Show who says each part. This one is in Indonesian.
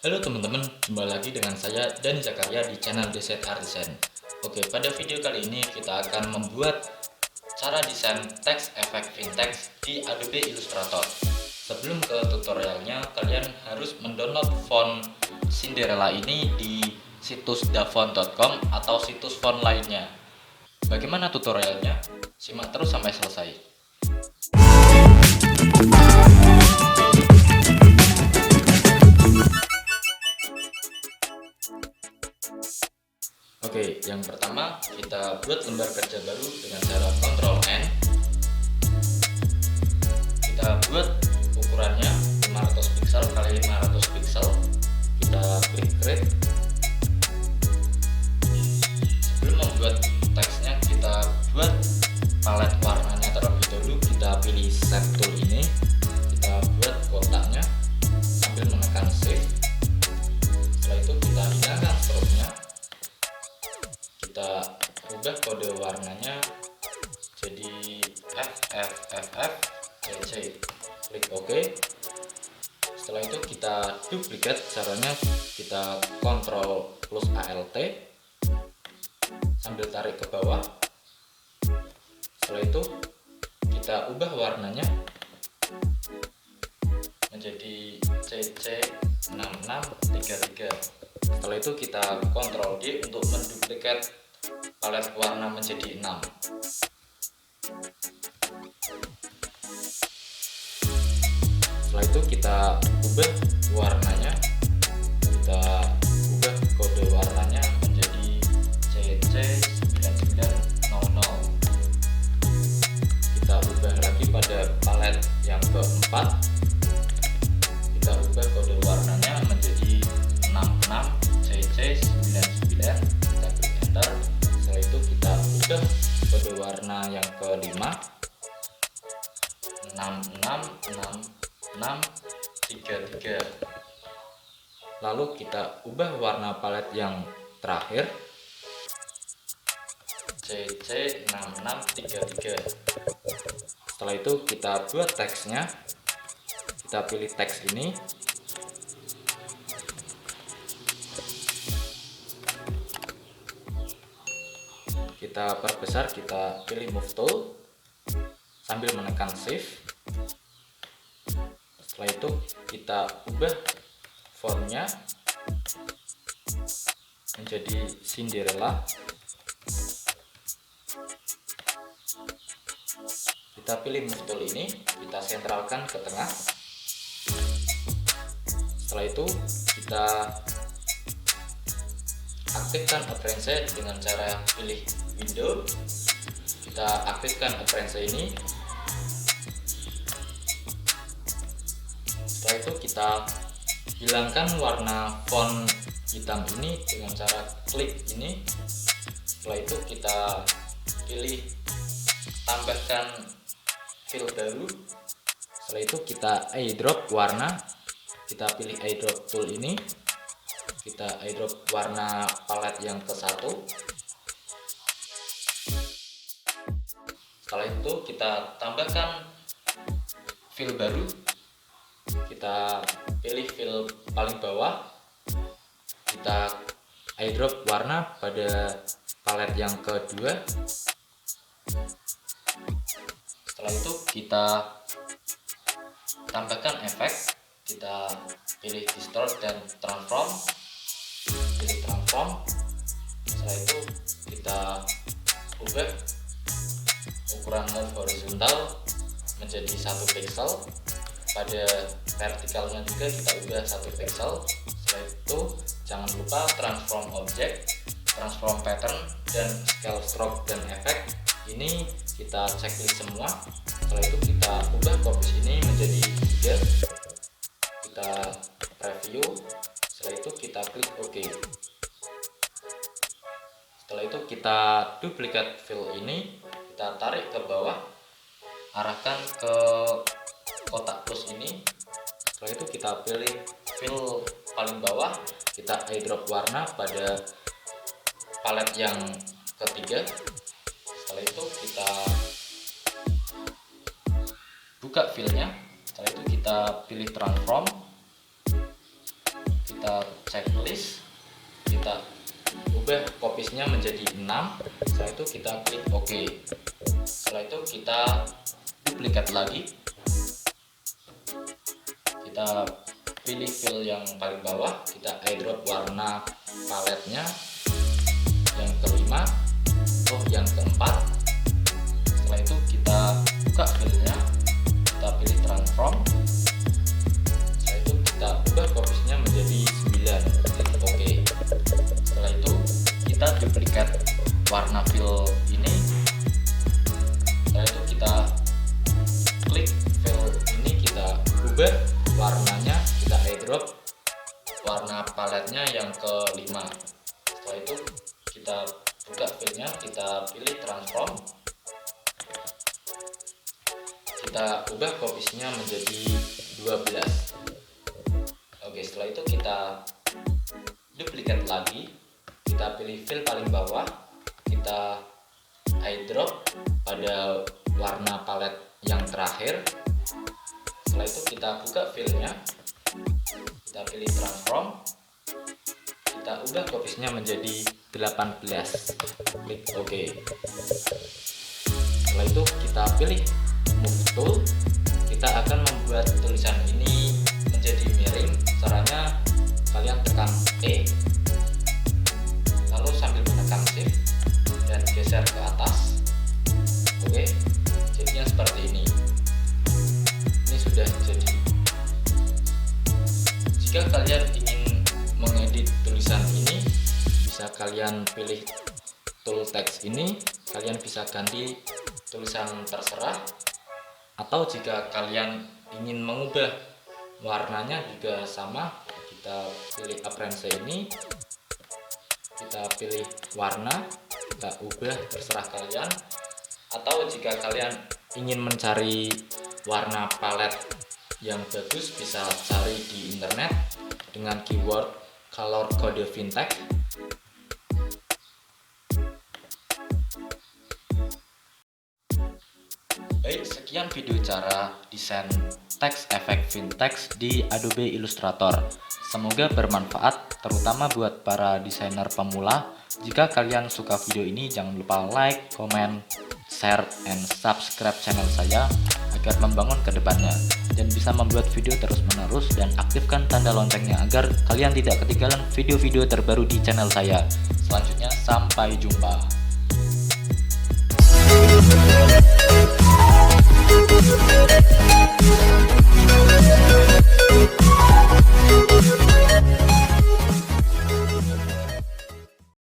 Speaker 1: Halo teman-teman, kembali lagi dengan saya Dani Zakaria di channel Desain Artisan. Oke, pada video kali ini kita akan membuat cara desain teks efek vintage di Adobe Illustrator. Sebelum ke tutorialnya, kalian harus mendownload font Cinderella ini di situs dafont.com atau situs font lainnya. Bagaimana tutorialnya? Simak terus sampai selesai. Oke, yang pertama kita buat lembar kerja baru dengan cara Ctrl N. Kita buat ukurannya 500 pixel x 500 pixel. Kita klik create. Sebelum membuat teksnya, kita buat palet warnanya terlebih dahulu. Kita pilih set tool ini. Kita buat kotaknya sambil menekan shift. Setelah itu kita hilangkan stroke-nya. Kita ubah kode warnanya jadi FFFF CC, klik OK. Setelah itu kita duplikat, caranya kita Ctrl plus ALT sambil tarik ke bawah. Setelah itu kita ubah warnanya menjadi CC6633. Setelah itu kita Ctrl D untuk menduplikat palet warna menjadi 6. Setelah itu kita ubah warnanya, kita ubah kode warnanya menjadi CC9900. Kita ubah lagi pada palet yang keempat, kita ubah kode warnanya menjadi 66 CC99. Kita klik enter. Setelah itu kita ubah kode warna yang kelima 666633. Lalu kita ubah warna palet yang terakhir CC6633. Setelah itu kita buat teksnya. Kita pilih teks ini. Kita perbesar, kita pilih move tool sambil menekan shift. Setelah itu kita ubah fontnya menjadi Cinderella. Kita pilih move tool ini, kita sentralkan ke tengah. Setelah itu kita aktifkan appearance dengan cara pilih window. Kita aktifkan appearance ini. Setelah itu kita hilangkan warna font hitam ini dengan cara klik ini. Setelah itu kita pilih tambahkan fill baru. Setelah itu kita eyedrop warna. Kita pilih eyedrop tool ini. Kita eyedrop warna palet yang ke-1. Setelah itu kita tambahkan fill baru. Kita pilih fill paling bawah. Kita eyedrop warna pada palet yang kedua. Setelah itu kita tambahkan efek. Kita pilih distort dan transform. Pilih transform. Setelah itu kita ubah ukuran move horizontal menjadi 1 pixel. Pada vertikalnya juga kita ubah 1 pixel. Setelah itu jangan lupa transform object, transform pattern, dan scale stroke dan efek. Ini kita checklist semua. Setelah itu kita ubah copies ini menjadi 3. Kita preview. Setelah itu kita klik OK. Setelah itu kita duplikat fill ini, kita tarik ke bawah, arahkan ke kotak plus ini. Setelah itu kita pilih fill paling bawah, kita eyedrop warna pada palet yang ketiga. Setelah itu kita buka fillnya. Setelah itu kita pilih transform, kita checklist, kita ubah copiesnya menjadi 6. Setelah itu kita klik OK. Setelah itu kita duplikat lagi, kita pilih fill yang paling bawah, kita airdrop warna paletnya yang kelima, yang keempat. Setelah itu kita buka fillnya, kita pilih transform. Setelah itu kita ubah copiesnya menjadi 9. Oke. Setelah itu kita duplikat warna fill ini. Setelah itu kita klik fill ini, kita ubah warnanya, kita airdrop warna paletnya yang kelima. Setelah itu kita buka fillnya, kita pilih transform, kita ubah copiesnya menjadi 12. Oke, setelah itu kita duplikat lagi, kita pilih fill paling bawah, kita airdrop pada warna palet yang terakhir. Setelah itu kita buka fillnya, kita pilih transform, kita ubah copiesnya menjadi 18. Klik OK. Setelah itu kita pilih move tool, kita akan membuat tulisan ini menjadi miring. Caranya kalian tekan E, lalu sambil menekan shift dan geser ke atas. Oke, jadinya seperti ini. Ini sudah jadi. Jika kalian ingin mengedit tulisan ini, bisa kalian pilih tool text ini, kalian bisa ganti tulisan terserah. Atau jika kalian ingin mengubah warnanya juga sama, kita pilih appearance ini, kita pilih warna, kita ubah terserah kalian. Atau jika kalian ingin mencari warna palet yang bagus, bisa cari di internet dengan keyword color code vintage. Baik, sekian video cara desain teks efek vintage di Adobe Illustrator. Semoga bermanfaat, terutama buat para desainer pemula. Jika kalian suka video ini, jangan lupa like, comment, share, and subscribe channel saya agar membangun ke depannya dan bisa membuat video terus-menerus, dan aktifkan tanda loncengnya agar kalian tidak ketinggalan video-video terbaru di channel saya. Selanjutnya, sampai jumpa.